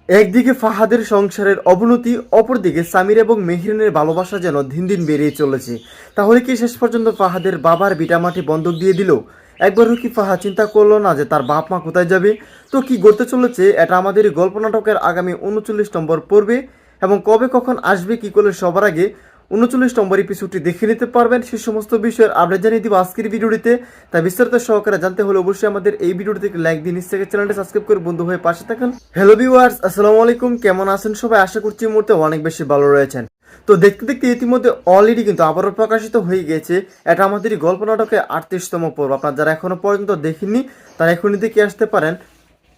একদিকে ফাহাদের সংসারের অবনতি, অপরদিকে সামির এবং মেহরিনের ভালোবাসা যেন দিন দিন বেড়েই চলেছে। তাহলে কি শেষ পর্যন্ত ফাহাদের বাবার ভিটামাটি বন্ধক দিয়ে দিল? একবারও কি ফাহাদ চিন্তা করলো না যে তার বাপ মা কোথায় যাবে? তো কি ঘটতে চলেছে এটা আমাদের এই গল্প নাটকের আগামী 39 নম্বর পর্বে, এবং কবে কখন আসবে কি করলে সবার আগে 39 নম্বর এপিসোডটি দেখে নিতে পারবেন। সে সমস্ত বিষয়ের আপডেট জানিয়ে দিব আজকের ভিডিওটিতে। তাই বিস্তারিত সহকারে জানতে হলে অবশ্যই আমাদের এই ভিডিওটি থেকে লাইক দিন, নিচ থেকে চ্যানেলটি সাবস্ক্রাইব করে বন্ধু হয়ে পাশে থাকুন। হ্যালো ভিউয়ার্স, আসসালামু আলাইকুম। কেমন আছেন সবাই? আশা করছি এই মুহূর্তে অনেক বেশি ভালো রয়েছেন। তো দেখতে দেখতে ইতিমধ্যে অলরেডি কিন্তু আবারও প্রকাশিত হয়ে গেছে এটা আমাদের এই গল্প নাটকের 38তম পর্ব। আপনারা যারা এখনো পর্যন্ত দেখেননি তারা এখনই দেখে আসতে পারেন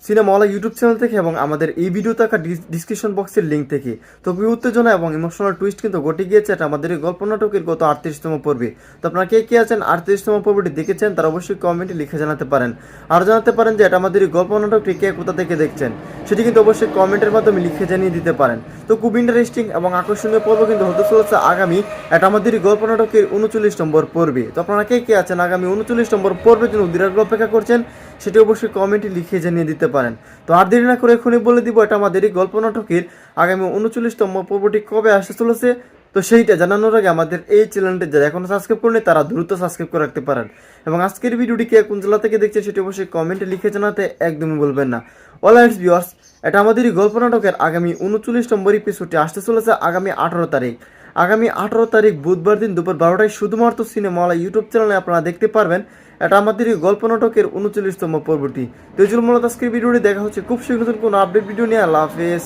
সিনেমাওয়ালা ইউটিউব চ্যানেল থেকে এবং আমাদের এই ভিডিও থাকা ডিসক্রিপশন বক্সের লিঙ্ক থেকে। তো খুবই উত্তেজনা এবং ইমোশনাল টুইস্ট কিন্তু ঘটে গিয়েছে এটা আমাদের এই গল্প নাটকের গত 38তম পর্বে। তো আপনারা কে কে আছেন 38তম পর্বটি দেখেছেন তারা অবশ্যই কমেন্টে লিখে জানাতে পারেন। আর জানাতে পারেন যে এটা আমাদের এই গল্প নাটকটি কে কোথা থেকে দেখছেন সেটি কিন্তু অবশ্যই কমেন্টের মাধ্যমে লিখে জানিয়ে দিতে পারেন। তো খুব ইন্টারেস্টিং এবং আকর্ষণীয় পর্ব কিন্তু হতে চলেছে আগামী এটা আমাদের এই গল্প নাটকের 39 নম্বর পর্বে। তো আপনারা কে কে আছেন আগামী 39 নম্বর পর্বের জন্য দীর্ঘ অপেক্ষা করছেন সেটি অবশ্যই কমেন্টে লিখে জানিয়ে দিতে পারেন। তো আর দেরি না করে এখনই বলে দিব এটা আমাদের এই গল্প নাটকের আগামী 39তম পর্বটি কবে আসতে চলেছে। তো সেইটা জানানোর আগে আমাদের এই চ্যানেলটি যারা এখনো সাবস্ক্রাইব করেনি তারা দ্রুত সাবস্ক্রাইব করে রাখতে পারেন, এবং আজকের ভিডিওটি কে কোন জেলা থেকে দেখছেন সেটি অবশ্যই কমেন্টে লিখে জানাতে একদমই বলবেন না। অলরাইট ভিউয়ার্স, এটা আমাদের এই গল্প নাটকের আগামী 39 নম্বর এপিসোডটি আসতে চলেছে আগামী 18 তারিখ। আগামী 18 তারিখ বুধবার দিন দুপুর 12টায় শুধুমাত্র সিনেমাওয়ালা ইউটিউব চ্যানেলে আপনারা দেখতে পারবেন এটা আমাদের এই গল্প নাটকের 39তম পর্বটি। তো এই জন্য মূলত আজকের ভিডিওটি দেখা হচ্ছে খুব শীঘ্র কোনো আপডেট ভিডিও নিয়ে। আল্লাহ হাফেজ।